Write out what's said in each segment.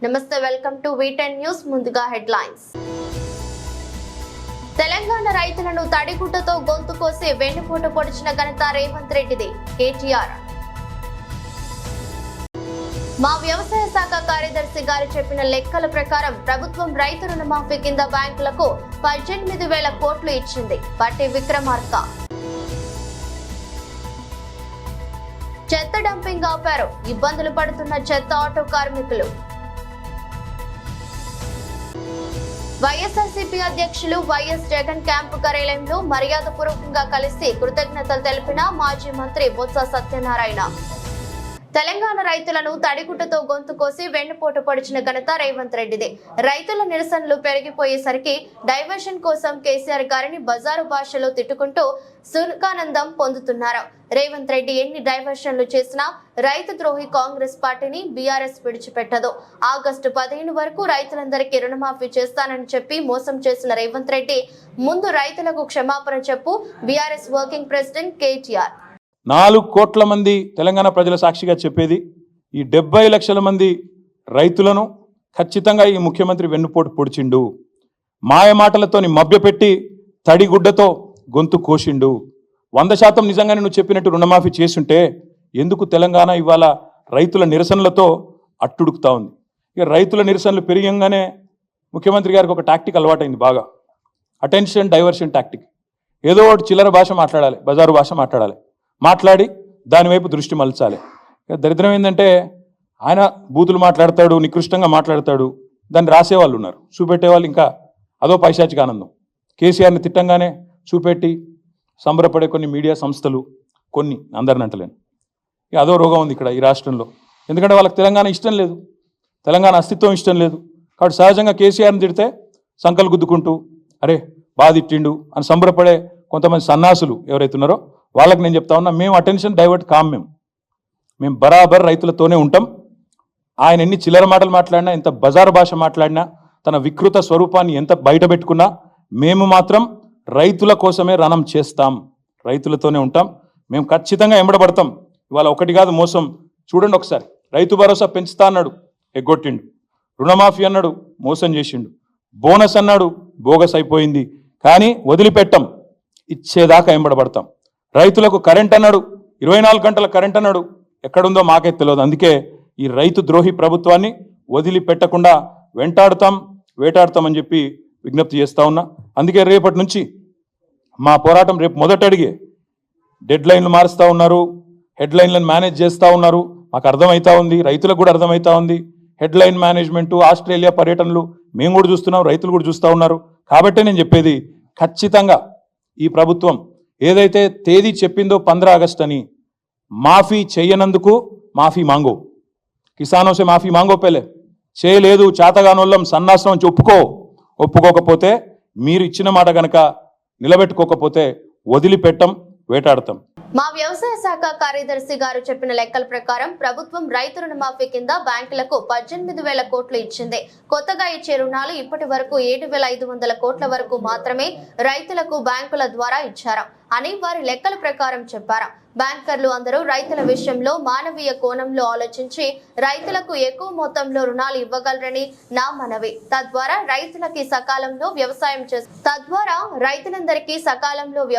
నమస్తే, welcome to V10 news. ముందుగా headlines. Telangana రైతులను తడిగుడ్డతో గొంతు కోసి వెన్నుపోటు పొడిచిన ఘనత రేవంత్ రెడ్డిది. కేటీఆర్. మా వ్యవసాయ శాఖ కార్యదర్శి గారు చెప్పిన లెక్కల ప్రకారం ప్రభుత్వం రైతు రుణమాఫీ కింద బ్యాంకులకు 18,000 కోట్లు ఇచ్చింది. బట్టి విక్రమార్క. చెత్త డంపింగ్ ఆపారు, ఇబ్బందులు పడుతున్న చెత్త ఆటో కార్మికులు. వైఎస్ఆర్సీపీ అధ్యక్షులు వైఎస్ జగన్ క్యాంపు కార్యాలయంలో మర్యాదపూర్వకంగా కలిసి కృతజ్ఞతలు తెలిపిన మాజీ మంత్రి బొత్స సత్యనారాయణ. తెలంగాణ రైతులను తడిగుడ్డతో గొంతు కోసి వెన్నుపోటు పొడిచిన ఘనత రేవంత్ రెడ్డిదే. రైతుల నిరసనలు పెరిగిపోయేసరికి డైవర్షన్ కోసం కేసీఆర్ గారిని బజారు భాషలో తిట్టుకుంటూ సుఖానందం పొందుతున్నారు. రేవంత్ రెడ్డి ఎన్ని డైవర్షన్లు చేసినా రైతు ద్రోహి కాంగ్రెస్ పార్టీని బీఆర్ఎస్ విడిచిపెట్టదు. ఆగస్టు 15 వరకు రైతులందరికీ రుణమాఫీ చేస్తానని చెప్పి మోసం చేసిన రేవంత్ రెడ్డి ముందు రైతులకు క్షమాపణ చెప్పు. BRS working president KTR. 4 కోట్ల మంది తెలంగాణ ప్రజల సాక్షిగా చెప్పేది, ఈ 70 లక్షల మంది రైతులను ఖచ్చితంగా ఈ ముఖ్యమంత్రి వెన్నుపోటు పొడిచిండు. మాయ మాటలతోని మభ్యపెట్టి తడిగుడ్డతో గొంతు కోసిండు. 100% నిజంగానే నువ్వు చెప్పినట్టు రుణమాఫీ చేసుంటే ఎందుకు తెలంగాణ ఇవాళ రైతుల నిరసనలతో అట్టుడుకుతా ఉంది? ఇక రైతుల నిరసనలు పెరిగంగానే ముఖ్యమంత్రి గారికి ఒక టాక్టిక్ అలవాటైంది, బాగా అటెన్షన్ డైవర్షన్ టాక్టిక్. ఏదో ఒకటి చిల్లర భాష మాట్లాడాలి, బజారు భాష మాట్లాడి దాని వైపు దృష్టి మలచాలి. దరిద్రం ఏంటంటే ఆయన బూతులు మాట్లాడతాడు, నికృష్టంగా మాట్లాడతాడు, దాన్ని రాసేవాళ్ళు ఉన్నారు, చూపెట్టేవాళ్ళు ఇంకా అదో పైశాచిక ఆనందం. కేసీఆర్ని తిట్టంగానే చూపెట్టి సంబరపడే కొన్ని మీడియా సంస్థలు, కొన్ని అందరిని అంటలేను, ఇక అదో రోగం ఉంది ఇక్కడ ఈ రాష్ట్రంలో. ఎందుకంటే వాళ్ళకి తెలంగాణ ఇష్టం లేదు, తెలంగాణ అస్తిత్వం ఇష్టం లేదు. కాబట్టి సహజంగా కేసీఆర్ని తిడితే సంకలు గుద్దుకుంటూ అరే బాగా తిట్టిండు అని సంబరపడే కొంతమంది సన్నాసులు ఎవరైతే ఉన్నారో వాళ్ళకి నేను చెప్తా ఉన్నా, మేము అటెన్షన్ డైవర్ట్ కాం. మేము బరాబర్ రైతులతోనే ఉంటాం. ఆయన ఎన్ని చిల్లర మాటలు మాట్లాడినా, ఎంత బజారు భాష మాట్లాడినా, తన వికృత స్వరూపాన్ని ఎంత బయట పెట్టుకున్నా మేము మాత్రం రైతుల కోసమే రణం చేస్తాం, రైతులతోనే ఉంటాం. మేము ఖచ్చితంగా ఎంబడబడతాం. ఇవాళ ఒకటి కాదు మోసం. చూడండి ఒకసారి, రైతు భరోసా పెంచుతా అన్నాడు, ఎగ్గొట్టిండు. రుణమాఫీ అన్నాడు, మోసం చేసిండు. బోనస్ అన్నాడు, బోగస్ అయిపోయింది. కానీ వదిలిపెట్టం, ఇచ్చేదాకా ఎంబడబడతాం. రైతులకు కరెంట్ అన్నాడు, 24 గంటల కరెంట్ అన్నాడు, ఎక్కడుందో మాకే తెలియదు. అందుకే ఈ రైతు ద్రోహి ప్రభుత్వాన్ని వదిలిపెట్టకుండా వేటాడుతామని చెప్పి విజ్ఞప్తి చేస్తా ఉన్నా. అందుకే రేపటి నుంచి మా పోరాటం రేపు మొదటి అడిగే. డెడ్ లైన్లు మారుస్తూ ఉన్నారు, హెడ్ లైన్లను మేనేజ్ చేస్తూ ఉన్నారు. మాకు అర్థమవుతా ఉంది, రైతులకు కూడా అర్థమవుతా ఉంది. హెడ్ లైన్ మేనేజ్మెంటు, ఆస్ట్రేలియా పర్యటనలు మేము కూడా చూస్తున్నాం, రైతులు కూడా చూస్తూ ఉన్నారు. కాబట్టే నేను చెప్పేది, ఖచ్చితంగా ఈ ప్రభుత్వం ఏదైతే తేదీ చెప్పిందో 15 ఆగస్టు అని, మాఫీ చేయనందుకు మాఫీ మాంగో, కిసానోసే మాఫీ మాంగో పెళ్ళే చేయలేదు, చేతగానోళ్ళం సన్నాసం అని ఒప్పుకోకపోతే, మీరు ఇచ్చిన మాట కనుక నిలబెట్టుకోకపోతే వదిలిపెట్టం, వేటాడతాం. మా వ్యవసాయ శాఖ కార్యదర్శి గారు చెప్పిన లెక్కల ప్రకారం ప్రభుత్వం రైతు రుణమాఫీ కింద బ్యాంకులకు 18,000 కోట్లు ఇచ్చింది. కొత్తగా ఇచ్చే రుణాలు ఇప్పటి వరకు 7,500 కోట్ల వరకు మాత్రమే రైతులకు బ్యాంకుల ద్వారా ఇచ్చారు అని వారి లెక్కల ప్రకారం చెప్పారు. బ్యాంకర్లు అందరూ రైతుల విషయంలో మానవీయ కోణంలో ఆలోచించి రైతులకు ఎక్కువ మొత్తంలో రుణాలు ఇవ్వగలరని నా మనవి. తద్వారా రైతులందరికీ సకాలంలో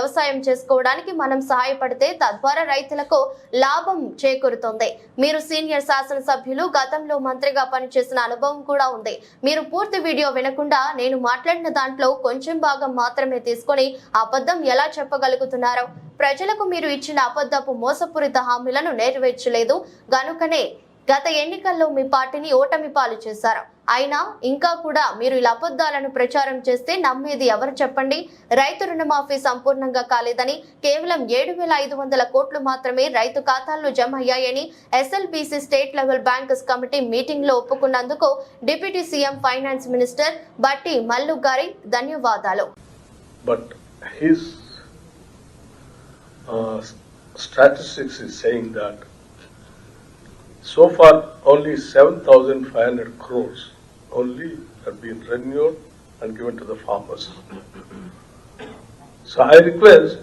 వ్యవసాయం చేసుకోవడానికి మనం సహాయపడితే తద్వారా రైతులకు లాభం చేకూరుతుంది. మీరు సీనియర్ శాసనసభ్యులు, గతంలో మంత్రిగా పనిచేసిన అనుభవం కూడా ఉంది. మీరు పూర్తి వీడియో వినకుండా నేను మాట్లాడిన దాంట్లో కొంచెం భాగం మాత్రమే తీసుకొని అబద్ధం ఎలా చెప్పగలుగుతున్నారు? ప్రజలకు మీరు ఇచ్చిన అబద్ధపు మోసపూరిత హామీలను నెరవేర్చలేదు గనుకనే గత ఎన్నికల్లో మీ పార్టీని ఓటమి పాలు చేశారు. అయినా ఇంకా కూడా మీరు ఇలా అబద్ధాలను ప్రచారం చేస్తే నమ్మేది ఎవరు చెప్పండి? రైతు రుణమాఫీ సంపూర్ణంగా కాలేదని, కేవలం 7,500 కోట్లు మాత్రమే రైతు ఖాతాల్లో జమ అయ్యాయని SLBC state level bankers committee meeting లో ఒప్పుకున్నందుకు డిప్యూటీ సీఎం ఫైనాన్స్ మినిస్టర్ బట్టి మల్లు గారి ధన్యవాదాలు. Statistics is saying that so far only 7,500 crores only have been renewed and given to the farmers. So I request,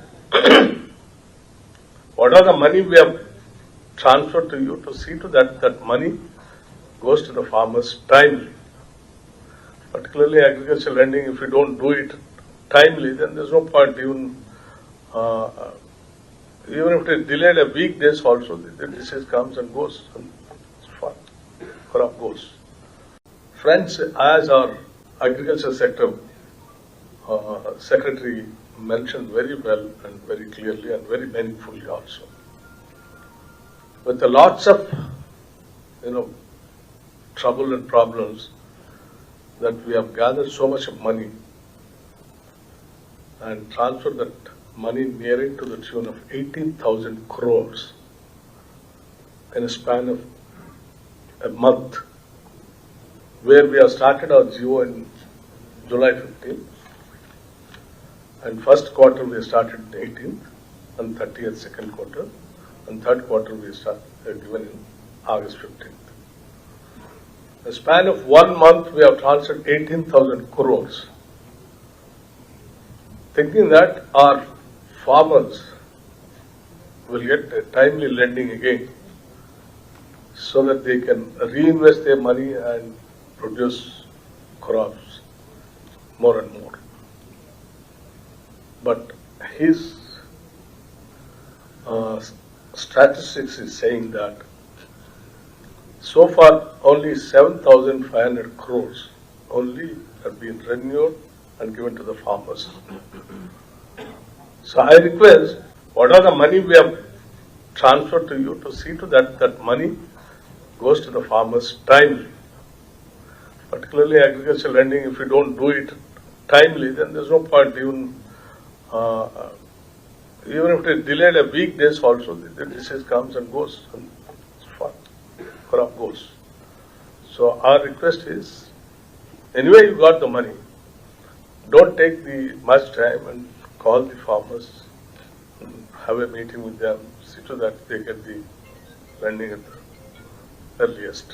what are the money we have transferred to you, to see to that money goes to the farmers timely. Particularly agricultural lending, if you don't do it timely, then there's no point uh, even if it is delayed a week days also, the disease comes and goes, and it's fine. Crop goes. Friends, as our agriculture sector secretary mentioned very well and very clearly and very meaningfully also, with the lots of trouble and problems, that we have gathered so much of money and transferred that money nearing to the tune of 18,000 crores in a span of a month, where we have started our GO in July 15th, and first quarter we started 18th, and 30th second quarter, and third quarter we given in August 15th. In a span of 1 month, we have transferred 18,000 crores, thinking that our farmers will get timely lending again, so that they can reinvest their money and produce crops more and more. But his statistics is saying that so far only 7,500 crores only have been renewed and given to the farmers. So I request, what are the money we have transferred to you, to see to that money goes to the farmers timely. Particularly agricultural lending, if you don't do it timely, then there's no point even if it is delayed a week days also, the disease comes and goes, and it's fine. Crop goes. So our request is, anyway you got the money, don't take the much time and call the farmers, and have a meeting with them, see to that they get the lending at the earliest.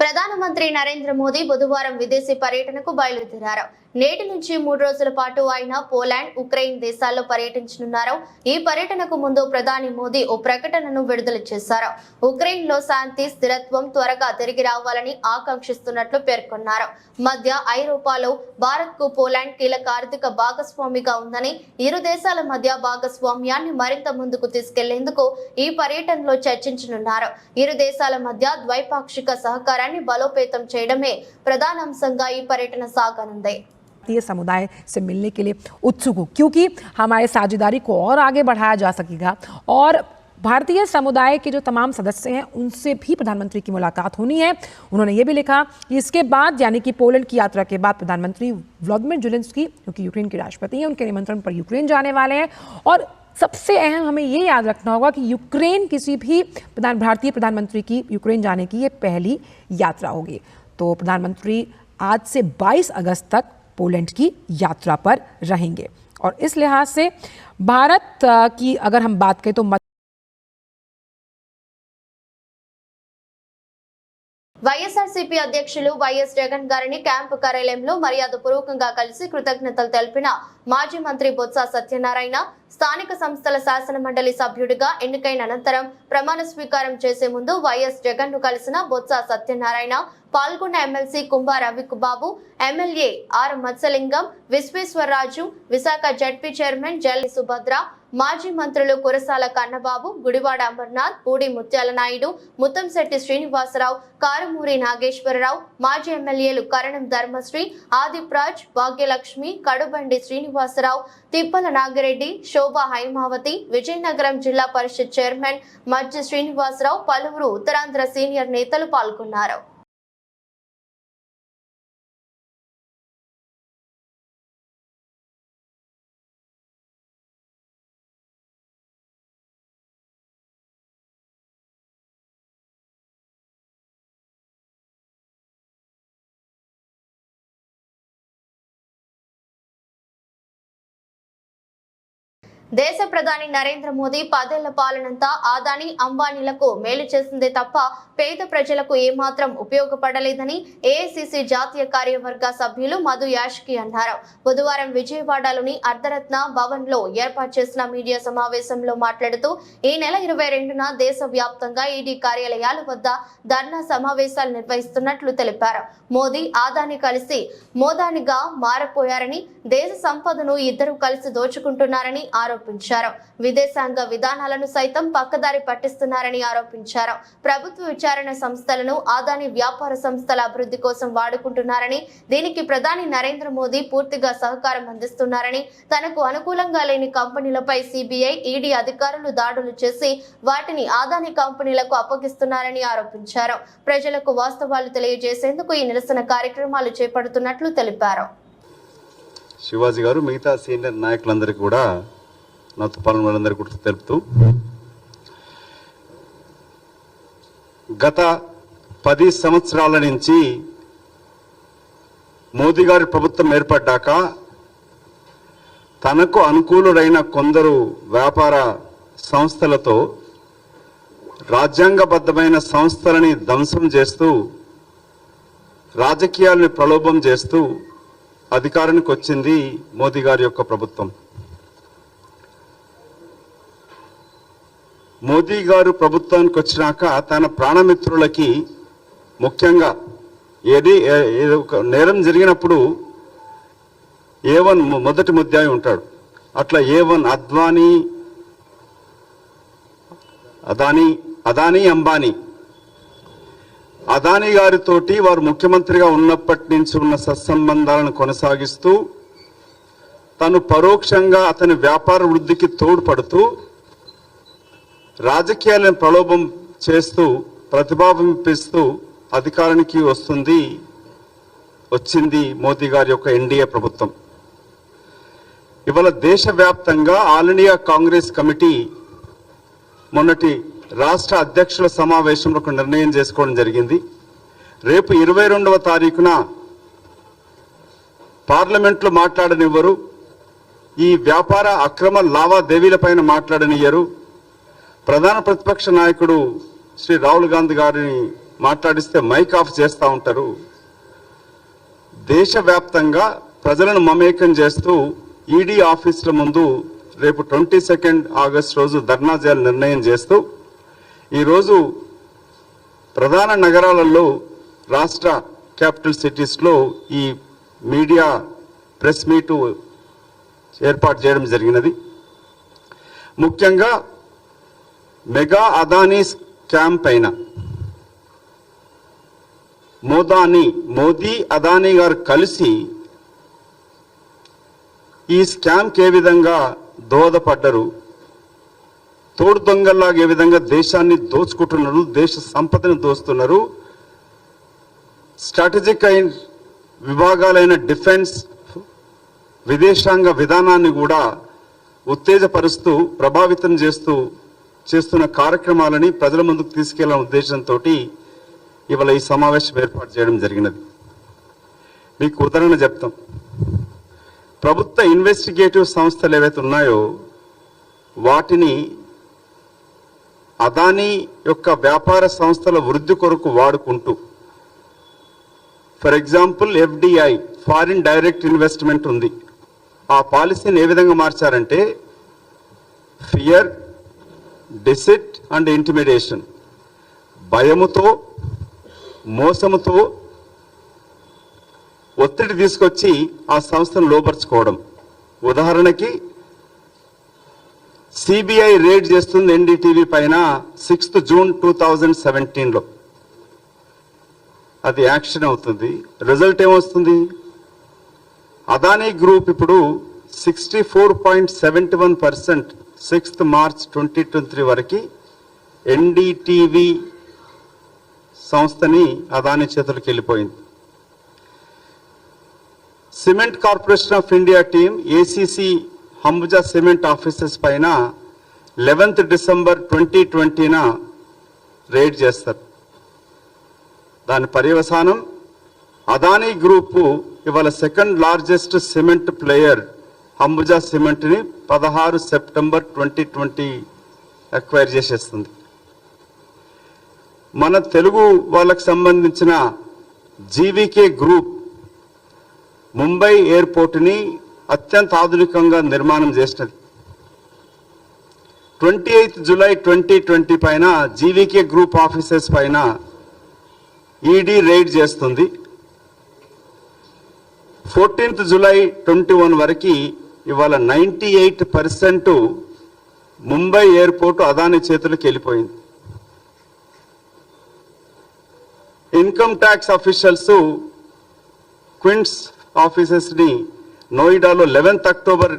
ప్రధానమంత్రి నరేంద్ర మోదీ బుధవారం విదేశీ పర్యటనకు బయలుదేరారు. నేటి నుంచి 3 రోజుల పాటు ఆయన పోలాండ్, ఉక్రెయిన్ దేశాల్లో పర్యటించనున్నారు. ఈ పర్యటనకు ముందు ప్రధాని మోదీ ఓ ప్రకటనను విడుదల చేశారు. ఉక్రెయిన్ లో శాంతి, స్థిరత్వం త్వరగా తిరిగి రావాలని ఆకాంక్షిస్తున్నట్లు పేర్కొన్నారు. మధ్య ఐరోపాలో భారత్ కు పోలాండ్ కీలక ఆర్థిక భాగస్వామిగా ఉందని, ఇరు దేశాల మధ్య భాగస్వామ్యాన్ని మరింత ముందుకు తీసుకెళ్లేందుకు ఈ పర్యటనలో చర్చించనున్నారు. ఇరు దేశాల మధ్య ద్వైపాక్షిక సహకారాన్ని బలోపేతం చేయడమే ప్రధాన అంశంగా ఈ పర్యటన సాగనుంది. भारतीय समुदाय से मिलने के लिए उत्सुक हूँ, क्योंकि हमारे साझेदारी को और आगे बढ़ाया जा सकेगा और भारतीय समुदाय के जो तमाम सदस्य हैं उनसे भी प्रधानमंत्री की मुलाकात होनी है। उन्होंने ये भी लिखा कि इसके बाद, यानी कि पोलैंड की यात्रा के बाद, प्रधानमंत्री व्लादिमीर ज़ेलेंस्की, क्योंकि यूक्रेन के राष्ट्रपति हैं, उनके निमंत्रण पर यूक्रेन जाने वाले हैं। और सबसे अहम हमें ये याद रखना होगा कि यूक्रेन किसी भी भारतीय प्रधानमंत्री की यूक्रेन जाने की ये पहली यात्रा होगी। तो प्रधानमंत्री आज से 22 अगस्त तक पोलैंड की यात्रा पर रहेंगे और इस लिहाज से भारत की अगर हम बात करें तो వైఎస్ఆర్సీపీ అధ్యక్షులు వైఎస్ జగన్ గారిని క్యాంపు కార్యాలయంలో మర్యాదపూర్వకంగా కలిసి కృతజ్ఞతలు తెలిపిన మాజీ మంత్రి బొత్స సత్యనారాయణ స్థానిక సంస్థల శాసన మండలి సభ్యుడిగా ఎన్నికైన అనంతరం ప్రమాణ స్వీకారం చేసే ముందు వైఎస్ జగన్ ను కలిసిన బొత్స సత్యనారాయణ పాల్గొన్న MLC Kumbha Ravibabu, MLA R Matsyalingam, Visweswara Raju, Visakha ZP chairman Jalli Subhadra, మాజీ మంత్రులు కురసాల కన్నబాబు, గుడివాడ అమర్నాథ్, పూడి ముత్యాల నాయుడు, ముత్తంశెట్టి శ్రీనివాసరావు, కారుమూరి నాగేశ్వరరావు, మాజీ ఎమ్మెల్యేలు కరణం ధర్మశ్రీ, ఆదిప్రాజ్, భాగ్యలక్ష్మి, కడుబండి శ్రీనివాసరావు, తిప్పల నాగిరెడ్డి, శోభా హైమావతి, విజయనగరం జిల్లా పరిషత్ చైర్మన్ మజ్జి శ్రీనివాసరావు, పలువురు ఉత్తరాంధ్ర సీనియర్ నేతలు పాల్గొన్నారు. దేశ ప్రధాని నరేంద్ర మోదీ 10 ఏళ్ల పాలనంతా ఆదాని అంబానీలకు మేలు చేసిందే తప్ప పేద ప్రజలకు ఏమాత్రం ఉపయోగపడలేదని ఏఐసిసి జాతీయ కార్యవర్గ సభ్యులు మధు యాష్కి అన్నారు. బుధవారం విజయవాడలోని అర్ధరత్న భవన్ లో ఏర్పాటు చేసిన మీడియా సమావేశంలో మాట్లాడుతూ ఈ నెల 22న దేశ వ్యాప్తంగా ఈడీ కార్యాలయాల వద్ద ధర్నా సమావేశాలు నిర్వహిస్తున్నట్లు తెలిపారు. మోదీ ఆదాని కలిసి మోదానిగా మారిపోయారని, దేశ సంపదను ఇద్దరు కలిసి దోచుకుంటున్నారని ఆరోపించారు. విదేశాంగ విధానాలను సైతం పక్కదారి పట్టిస్తున్నారని ఆరోపించారు. ప్రభుత్వ విచారణ సంస్థలను ఆదాని వ్యాపార సంస్థల అభివృద్ధి కోసం వాడుకుంటున్నారని, దీనికి ప్రధాని నరేంద్ర మోదీ పూర్తిగా సహకారం అందిస్తున్నారని, తనకు అనుకూలంగా లేని కంపెనీలపై సిబిఐ, ఈడీ అధికారులు దాడులు చేసి వాటిని ఆదాని కంపెనీలకు అప్పగిస్తున్నారని ఆరోపించారు. ప్రజలకు వాస్తవాలు తెలియజేసేందుకు ఈ నిరసన కార్యక్రమాలు చేపడుతున్నట్లు తెలిపారు. శివాజీ గారు మిగతా సీనియర్ నాయకులందరికీ కూడా నాతో పాల్గొన్న వాళ్ళందరికీ కూడా తెలుపుతూ, గత 10 సంవత్సరాల నుంచి మోదీ గారి ప్రభుత్వం ఏర్పడ్డాక తనకు అనుకూలుడైన కొందరు వ్యాపార సంస్థలతో రాజ్యాంగబద్ధమైన సంస్థలని ధ్వంసం చేస్తూ, రాజకీయాలను ప్రలోభం చేస్తూ అధికారానికి వచ్చింది మోదీ గారి యొక్క ప్రభుత్వం. మోదీ గారు ప్రభుత్వానికి వచ్చినాక తన ప్రాణమిత్రులకి, ముఖ్యంగా ఒక నేరం జరిగినప్పుడు A1 మొదటి ముద్దాయి ఉంటాడు. అట్లా A1 అదానీ అంబానీ, అదానీ గారితోటి వారు ముఖ్యమంత్రిగా ఉన్నప్పటి నుంచి ఉన్న సత్సంబంధాలను కొనసాగిస్తూ, తను పరోక్షంగా అతని వ్యాపార వృద్ధికి తోడ్పడుతూ, రాజకీయాలను ప్రలోభం చేస్తూ, ప్రతిభావింపిస్తూ అధికారానికి వచ్చింది మోదీ గారి యొక్క ఎన్డీఏ ప్రభుత్వం. ఇవాళ దేశవ్యాప్తంగా ఆల్ ఇండియా కాంగ్రెస్ కమిటీ మొన్నటి రాష్ట్ర అధ్యక్షుల సమావేశంలో ఒక నిర్ణయం చేసుకోవడం జరిగింది. రేపు 22వ తారీఖున పార్లమెంట్లో మాట్లాడనివ్వరు, ఈ వ్యాపార అక్రమ లావాదేవీలపైన మాట్లాడనియ్యరు. ప్రధాన ప్రతిపక్ష నాయకుడు శ్రీ రాహుల్ గాంధీ గారిని మాట్లాడిస్తే మైక్ ఆఫ్ చేస్తూ ఉంటారు. దేశవ్యాప్తంగా ప్రజలను మమేకం చేస్తూ ఈడీ ఆఫీసుల ముందు రేపు 22 ఆగస్టు రోజు ధర్నా చేయాలని నిర్ణయం చేస్తూ, ఈరోజు ప్రధాన నగరాలలో, రాష్ట్ర క్యాపిటల్ సిటీస్లో ఈ మీడియా ప్రెస్ మీటు ఏర్పాటు చేయడం జరిగినది. ముఖ్యంగా మెగా అదానీ స్కామ్ పైన మోదీ అదానీ గారు కలిసి ఈ స్కామ్కి ఏ విధంగా దోహదపడ్డరు, తోడు దొంగల్లాగా ఏ విధంగా దేశాన్ని దోచుకుంటున్నారు, దేశ సంపదను దోస్తున్నారు, స్ట్రాటజిక్ విభాగాలైన డిఫెన్స్, విదేశాంగ విధానాన్ని కూడా ఉత్తేజపరుస్తూ, ప్రభావితం చేస్తున్న కార్యక్రమాలని ప్రజల ముందుకు తీసుకెళ్లాలనే ఉద్దేశంతో ఇవాళ ఈ సమావేశం ఏర్పాటు చేయడం జరిగినది. మీకు ఉదాహరణ చెప్తాం. ప్రభుత్వ ఇన్వెస్టిగేటివ్ సంస్థలు ఏవైతే ఉన్నాయో వాటిని అదానీ యొక్క వ్యాపార సంస్థల వృద్ధి కొరకు వాడుకుంటూ, for example FDI, foreign direct investment ఉంది. ఆ పాలసీని ఏ విధంగా మార్చారంటే ఫియర్, డిసిట్ అండ్ ఇంటిమిడేషన్, భయముతో, మోసముతో ఒత్తిడి తీసుకొచ్చి ఆ సంస్థను లోపరుచుకోవడం. ఉదాహరణకి సిబిఐ రేడ్ చేస్తుంది ఎన్డీటీవీ పైన 6th జూన్ 2017లో. అది యాక్షన్ అవుతుంది. రిజల్ట్ ఏమొస్తుంది? అదానీ గ్రూప్ ఇప్పుడు 64.71% 6th మార్చ్ 2023 వరకు ఎన్డీటీవీ సంస్థని అదానీ చేతులకు వెళ్ళిపోయింది. Cement corporation of India team ACC Ambuja cement offices పైన 11th డిసెంబర్ 2020న రేడ్ చేస్తారు. దాని పర్యవసానం అదానీ గ్రూపు ఇవాళ 2nd largest cement player Ambuja సిమెంట్ని 16 సెప్టెంబర్ 2020 అక్వైర్ చేసేస్తుంది. మన తెలుగు వాళ్ళకు సంబంధించిన జీవీకే గ్రూప్ ముంబై ఎయిర్పోర్ట్ని అత్యంత ఆధునికంగా నిర్మాణం చేసినది. 28 జూలై 2020 పైన జీవీకే గ్రూప్ ఆఫీసెస్ పైన ఈడీ రైడ్ చేస్తుంది. 14th జూలై 21 వరకు ఇవాళ 98% ముంబై ఎయిర్పోర్ట్ అదాని చేతులకు వెళ్ళిపోయింది. ఇన్కమ్ ట్యాక్స్ అఫీషియల్స్ క్విన్స్ ఆఫీసెస్ని నోయిడాలో 11th అక్టోబర్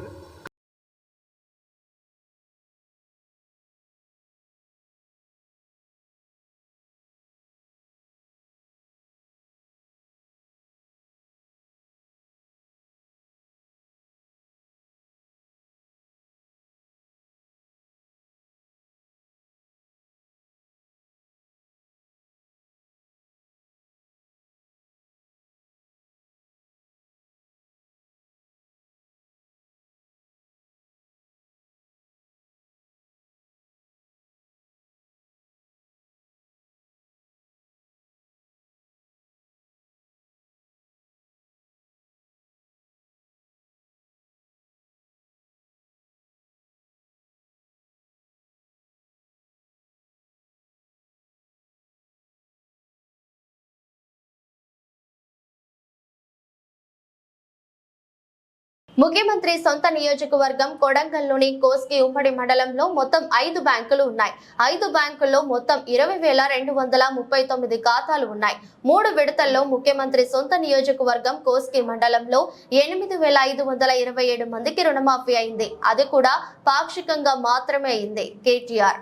ముఖ్యమంత్రి సొంత నియోజకవర్గం కొడంగల్లోని కోస్గి ఉమ్మడి మండలంలో మొత్తం 5 బ్యాంకులు ఉన్నాయి. 5 బ్యాంకుల్లో మొత్తం 20,239 ఖాతాలు ఉన్నాయి. 3 విడతల్లో ముఖ్యమంత్రి సొంత నియోజకవర్గం కోస్గి మండలంలో 8,527 మందికి రుణమాఫీ అయింది. అది కూడా పాక్షికంగా మాత్రమే అయింది. కేటీఆర్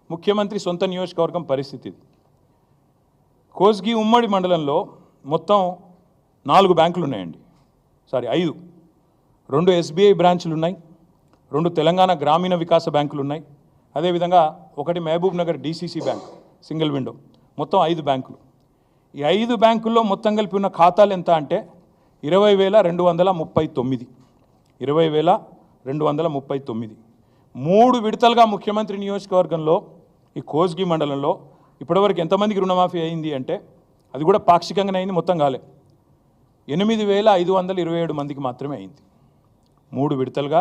ముఖ్యమంత్రి సొంత నియోజకవర్గం పరిస్థితి. కోస్గి ఉమ్మడి మండలంలో మొత్తం 4 బ్యాంకులు ఉన్నాయండి. 5. 2 SBI బ్రాంచ్లు ఉన్నాయి, 2 తెలంగాణ గ్రామీణ వికాస బ్యాంకులు ఉన్నాయి, అదేవిధంగా 1 Mahbubnagar DCC bank single window, మొత్తం 5 బ్యాంకులు. ఈ 5 బ్యాంకుల్లో మొత్తం కలిపి ఉన్న ఖాతాలు ఎంత అంటే 20,239. 20,239. 3 విడతలుగా ముఖ్యమంత్రి నియోజకవర్గంలో ఈ కోస్గి మండలంలో ఇప్పటివరకు ఎంతమందికి రుణమాఫీ అయింది అంటే అది కూడా పాక్షికంగానే అయింది, మొత్తం కాలే. 8,527 మందికి మాత్రమే అయింది. 3 విడతలుగా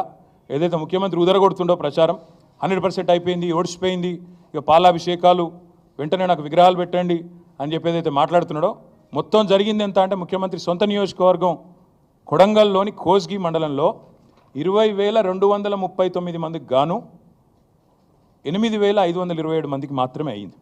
ఏదైతే ముఖ్యమంత్రి ఉదరగొడుతుండో ప్రచారం 100% అయిపోయింది, ఓడిచిపోయింది, ఇక పాలాభిషేకాలు, వెంటనే నాకు విగ్రహాలు పెట్టండి అని చెప్పి ఏదైతే మాట్లాడుతున్నాడో మొత్తం జరిగింది ఎంత అంటే ముఖ్యమంత్రి సొంత నియోజకవర్గం కొడంగల్లోని కోస్గి మండలంలో 20,239 మందికి గాను 8,527 మందికి మాత్రమే అయింది.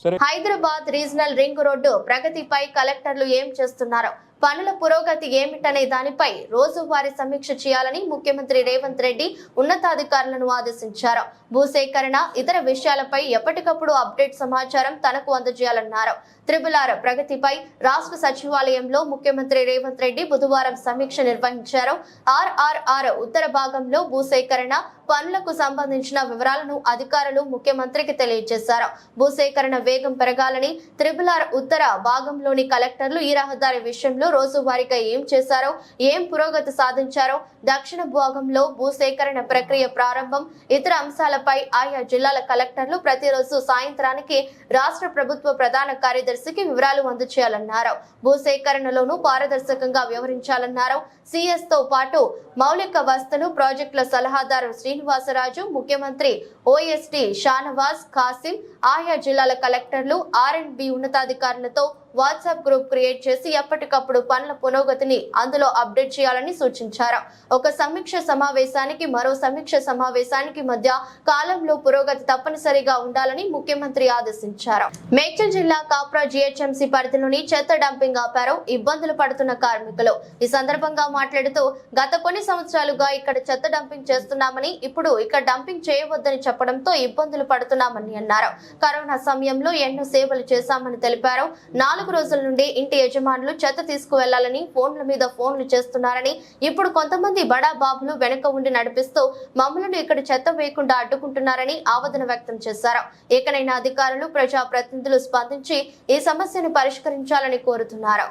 సరే, హైదరాబాద్ రీజనల్ రింగ్ రోడ్డు ప్రగతిపై కలెక్టర్లు ఏం చేస్తున్నారో, పనుల పురోగతి ఏమిటనే దానిపై రోజువారీ సమీక్ష చేయాలని ముఖ్యమంత్రి రేవంత్ రెడ్డి ఉన్నతాధికారులను ఆదేశించారు. భూసేకరణ ఇతర విషయాలపై ఎప్పటికప్పుడు అప్డేట్ సమాచారం తనకు అందజేయాలన్నారు. RRR ప్రగతిపై రాష్ట్ర సచివాలయంలో ముఖ్యమంత్రి రేవంత్ రెడ్డి బుధవారం సమీక్ష నిర్వహించారు. RRR ఉత్తర భాగంలో భూసేకరణ పనులకు సంబంధించిన వివరాలను అధికారులు ముఖ్యమంత్రికి తెలియజేశారు. భూసేకరణ వేగం పెరగాలని RRR ఉత్తర భాగంలోని కలెక్టర్లు ఈ రహదారి విషయంలో రోజువారీగా ఏం చేశారో, ఏం పురోగతి సాధించారో, దక్షిణ భాగంలో భూసేకరణ ప్రక్రియ ప్రారంభం, ఇతర అంశాలపై ఆయా జిల్లాల కలెక్టర్లు ప్రతిరోజు సాయంత్రానికి రాష్ట్ర ప్రభుత్వ ప్రధాన కార్యదర్శికి వివరాలు అందజేయాలన్నారు. భూసేకరణలోనూ పారదర్శకంగా వ్యవహరించాలన్నారు. CS తో పాటు మౌలిక వస్తువులు ప్రాజెక్టుల సలహాదారు శ్రీనివాసరాజు, ముఖ్యమంత్రి OSD షానవాజ్ ఖాసిం, ఆయా జిల్లాల కలెక్టర్లు R&B ఉన్నతాధికారులతో వాట్సాప్ గ్రూప్ క్రియేట్ చేసి ఎప్పటికప్పుడు పనుల పురోగతిని అందులో అప్డేట్ చేయాలని సూచించారు. ఒక సమీక్ష సమావేశానికి మరో సమీక్ష సమావేశానికి మధ్య కాలంలో పురోగతి తప్పనిసరిగా ఉండాలని ముఖ్యమంత్రి ఆదేశించారు. మేడ్చల్ జిల్లా కాప్రా GHMC పరిధిలోని చెత్త డంపింగ్ ఆపారు ఇబ్బందులు పడుతున్న కార్మికులు. ఈ సందర్భంగా మాట్లాడుతూ గత కొన్ని సంవత్సరాలుగా ఇక్కడ చెత్త డంపింగ్ చేస్తున్నామని, ఇప్పుడు ఇక్కడ డంపింగ్ చేయవద్దని చెప్పడంతో ఇబ్బందులు పడుతున్నామని అన్నారు. కరోనా సమయంలో ఎన్నో సేవలు చేశామని తెలిపారు. 4 రోజుల నుండి ఇంటి యజమానులు చెత్త తీసుకువెళ్లాలని ఫోన్ల మీద ఫోన్లు చేస్తున్నారని, ఇప్పుడు కొంతమంది బడా బాబులు వెనుక ఉండి నడిపిస్తూ మమ్మల్ని ఇక్కడ చెత్త వేయకుండా అడ్డుకుంటున్నారని ఆవేదన వ్యక్తం చేశారు. ఏకనైనా అధికారులు, ప్రజాప్రతినిధులు స్పందించి ఈ సమస్యను పరిష్కరించాలని కోరుతున్నారు.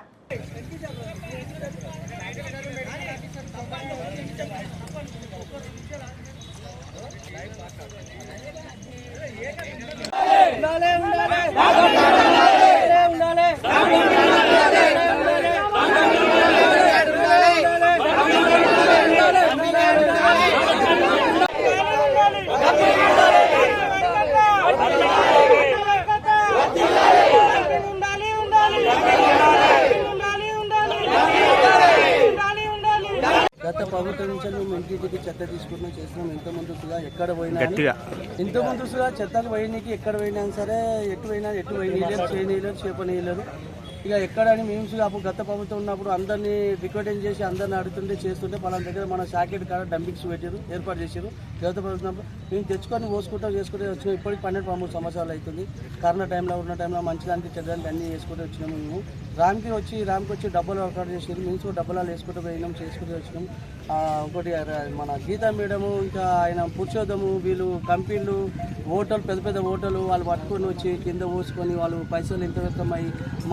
గత ప్రభుత్వం నుంచి మేము ఇంటింటికి చెత్త తీసుకుంటున్నాం చేస్తున్నాం. ఎంతో ముందుగా ఎక్కడ పోయినా ఎంతో ముందుగా చెత్తకు పోయినకి ఎక్కడ పోయినా సరే ఎటు పోయినలేదు చేయనీయలేదు చేపనీయలేదు. ఇక ఎక్కడని మేము అప్పుడు గత ప్రభుత్వం ఉన్నప్పుడు అందరినీ రిక్వెస్ట్ చేసి అందరిని అడుగుతుంటే చేస్తుంటే పలానా దగ్గర మన షాకెట్ కాడ డంపింగ్స్ పెట్టారు, ఏర్పాటు చేశారు. గత ప్రభుత్వం మేము తెచ్చుకొని పోసుకుంటూ చేసుకుంటూ వచ్చినాం. ఇప్పటికి 12-13 సంవత్సరాలు అవుతుంది. కరోనా టైంలో ఉన్న టైంలో మంచిదానికి చెడ్డానికి అన్నీ వేసుకుంటూ వచ్చినాము. మేము రామ్కి వచ్చి డబ్బులు వర్కౌట్ చేసారు. మేము డబ్బులు వేసుకుంటూ పోయినాం, చేసుకుంటూ వచ్చినాం. ఒకటి మన గీతా మేడము, ఇంకా ఆయన పురుషోత్తము, వీళ్ళు కంపెనీలు ఓటలు పెద్ద పెద్ద ఓటలు వాళ్ళు పట్టుకొని వచ్చి కింద పోసుకొని వాళ్ళు పైసలు ఎంత వ్యక్తమై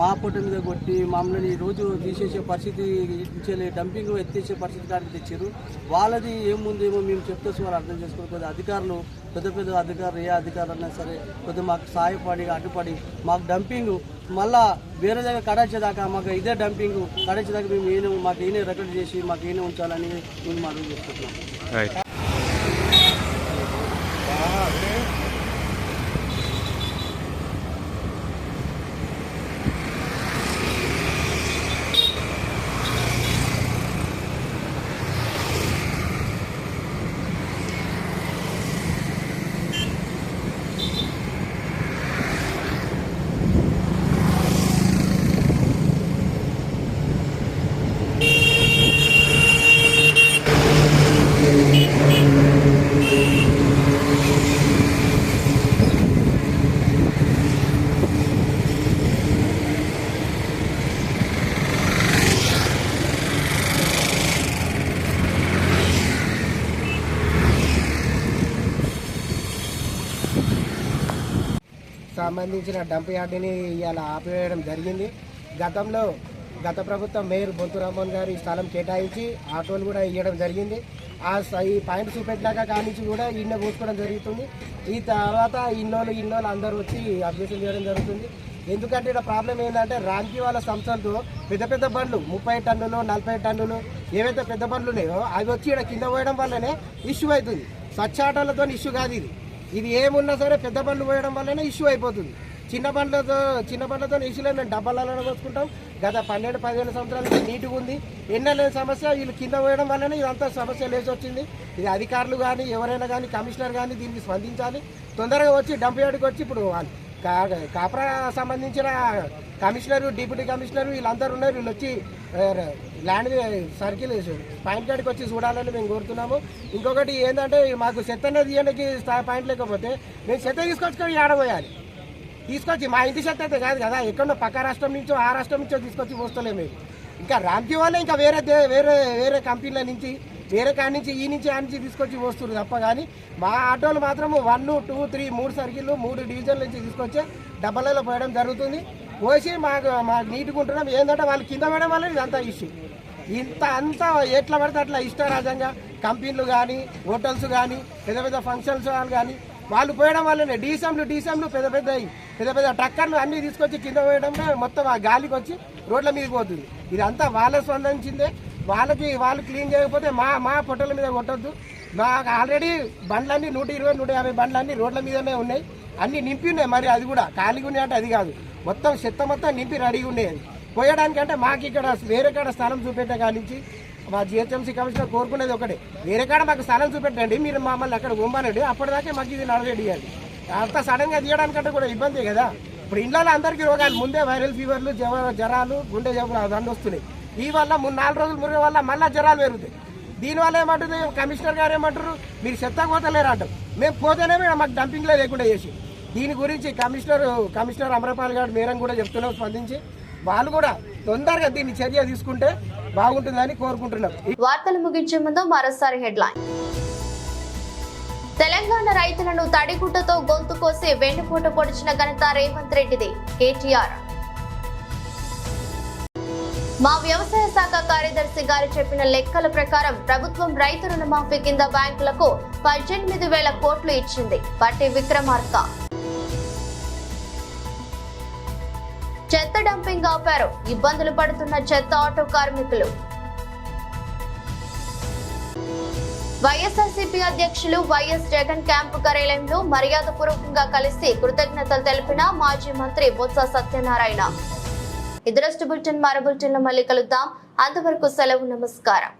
మా పొట్ట మీద కొట్టి మమ్మల్ని రోజు తీసేసే పరిస్థితి ఇచ్చేది, డంపింగ్ ఎత్తేసే పరిస్థితి కాడికి తెచ్చారు. వాళ్ళది ఏముందేమో మేము చెప్తే వాళ్ళు అర్థం చేసుకోవాలి. కొద్దిగా అధికారులు పెద్ద పెద్ద అధికారులు ఏ అధికారులు అయినా సరే కొద్దిగా మాకు సహాయపడి అడ్డుపడి మాకు డంపింగ్ మళ్ళా వేరే దగ్గర కడాచేదాకా మాకు ఇదే డంపింగ్ కడాచేదాకా మేము మాకు ఈయన రికార్డ్ చేసి మాకు ఈయన ఉంచాలని మేము అడుగు చేసుకుంటున్నాం. సంబంధించిన డంప్ యార్డుని ఇవాళ ఆపివేయడం జరిగింది. గత ప్రభుత్వం మేయర్ బొంతు రామ్మోహన్ గారు ఈ స్థలం కేటాయించి ఆటోలు కూడా ఇవ్వడం జరిగింది. ఈ పాయింట్ చూపెట్టినాక కానించి కూడా ఇన్న కూర్చుకోవడం జరుగుతుంది. ఈ తర్వాత ఇన్నోళ్ళు అందరూ వచ్చి అబ్జెక్షన్ చేయడం జరుగుతుంది. ఎందుకంటే ఇక్కడ ప్రాబ్లం ఏంటంటే రామ్కి వాళ్ళ సంస్థలతో పెద్ద పెద్ద బండ్లు 30 టన్నులు 40 టన్నులు ఏవైతే పెద్ద బండ్లు ఉన్నాయో అవి వచ్చి ఇక్కడ కింద పోయడం వల్లనే ఇష్యూ అవుతుంది. స్వచ్ఛ ఆటోలతో ఇష్యూ కాదు ఇది ఏమున్నా సరే పెద్ద బండ్లు పోయడం వల్లనే ఇష్యూ అయిపోతుంది. చిన్న బండ్లతో ఇష్యూలో మేము డబ్బాలలో పోసుకుంటాం. గత 12-15 సంవత్సరాల నుంచి నీట్గా ఉంది. ఎన్నలేని సమస్య వీళ్ళు కింద పోయడం వల్లనే ఇదంతా సమస్య లేచి వచ్చింది. ఇది అధికారులు కానీ ఎవరైనా కానీ కమిషనర్ కానీ దీనికి స్పందించాలి. తొందరగా వచ్చి డంప్ యార్డ్కి వచ్చి ఇప్పుడు కాప్రా సంబంధించిన కమిషనరు డిప్యూటీ కమిషనరు వీళ్ళందరూ ఉన్నారు. వీళ్ళు వచ్చి ల్యాండ్ సర్కిల్ పాయింట్ కాడికి వచ్చి చూడాలని మేము కోరుతున్నాము. ఇంకొకటి ఏంటంటే మాకు చెత్త అనేది తీయడానికి పాయింట్ లేకపోతే మేము చెత్త తీసుకొచ్చుకొని ఆడబోయాలి. తీసుకొచ్చి మా ఇంటి చెత్త అయితే కాదు కదా, ఎక్కడో పక్క రాష్ట్రం నుంచో ఆ రాష్ట్రం నుంచో తీసుకొచ్చి పోస్తలేము మేము. ఇంకా రామ్కి వాళ్ళే ఇంకా వేరే కంపెనీల నుంచి వేరే కాడి నుంచి ఈ నుంచి ఆ నుంచి తీసుకొచ్చి పోస్తున్నారు తప్ప కానీ మా ఆటోలు మాత్రం 1, 2, 3 3 సర్కిళ్ళు 3 డివిజన్ల నుంచి తీసుకొచ్చి డబ్బాలలో పోయడం జరుగుతుంది. పోసి మాకు నీట్గా ఉంటున్నాం. ఏంటంటే వాళ్ళు కింద పోయడం వల్ల ఇదంతా ఇష్యూ. అంతా ఎట్లా పడితే అట్లా ఇష్టారాజ్యంగా కంపెనీలు కానీ హోటల్స్ కానీ పెద్ద ఫంక్షన్స్ వాళ్ళు కానీ వాళ్ళు పోయడం వల్లనే డీసెంలు పెద్ద ట్రక్కర్లు అన్నీ తీసుకొచ్చి కింద పోయడం మొత్తం ఆ గాలికి వచ్చి రోడ్ల మీదకి పోతుంది. ఇదంతా వాళ్ళకి స్పందించిందే. వాళ్ళు క్లీన్ చేయకపోతే మా పొట్టల మీద కొట్టద్దు. మాకు ఆల్రెడీ బండ్లన్నీ 120-150 బండ్లన్నీ రోడ్ల మీదనే ఉన్నాయి. అన్నీ నింపి ఉన్నాయి. మరి అది కూడా ఖాళీగా ఉన్నాయి అంటే అది కాదు, మొత్తం చెత్త మొత్తం నింపి రెడీగా ఉన్నాయి. అది పోయడానికంటే మాకు ఇక్కడ వేరే కాడ స్థలం చూపెట్టే కానించి మా జిహెచ్ఎంసీ కమిషనర్ కోరుకునేది ఒకటే, వేరే కాడ మాకు స్థలం చూపెట్టండి, మీరు మమ్మల్ని అక్కడ గుమ్మనండి, అప్పటిదాకే మాకు ఇది నడవేయాలి. అంత సడన్గా తీయడానికంటే కూడా ఇబ్బంది కదా. ఇప్పుడు ఇళ్ళలో అందరికీ రోగాలు ముందే వైరల్ ఫీవర్లు జ్వరాలు గుండె జబ్బులు అవన్నీ వస్తున్నాయి. ఈ వల్ల 3-4 రోజులు మురిగే వల్ల మళ్ళీ జ్వరాలు పెరుగుతాయి. దీనివల్ల ఏమంటుంది కమిషనర్ గారు ఏమంటారు, మీరు చెత్త పోతలేరు అంటారు. మేము పోతేనే మాకు డంపింగ్లో లేకుండా చేసి దీని గురించి కమిషనర్ అమరపాల్ గారు మేరం కూడా చెప్తున్నాం స్పందించి వాళ్ళు కూడా తొందరగా దీన్ని చర్య తీసుకుంటే బాగుంటుందని కోరుకుంటున్నాం. వార్తలు ముగించే ముందు మరోసారి హెడ్లైన్. తెలంగాణ రైతులను తడిగుడ్డతో గొంతు కోసి వెన్నుపోటు పొడిచిన ఘనత రేవంత్ రెడ్డిది. కేటీఆర్. మా వ్యవసాయ శాఖ కార్యదర్శి గారు చెప్పిన లెక్కల ప్రకారం ప్రభుత్వం రైతు రుణమాఫీ కింద బ్యాంకులకు 18,000 కోట్లు ఇచ్చింది. పట్టి విక్రమార్క. చెత్త డంపింగ్ ఆపారు. ఇబ్బందులు పడుతున్న చెత్త ఆటో కార్మికులు. వైఎస్ఆర్సీపీ అధ్యక్షులు వైఎస్ జగన్ క్యాంపు కార్యాలయంలో మర్యాదపూర్వకంగా కలిసి కృతజ్ఞతలు తెలిపిన మాజీ మంత్రి బొత్స సత్యనారాయణ. ఇదరస్ట్ బులెటిన్ మరో బులెటిన్లో మళ్ళీ కలుద్దాం. అంతవరకు సెలవు. నమస్కారం.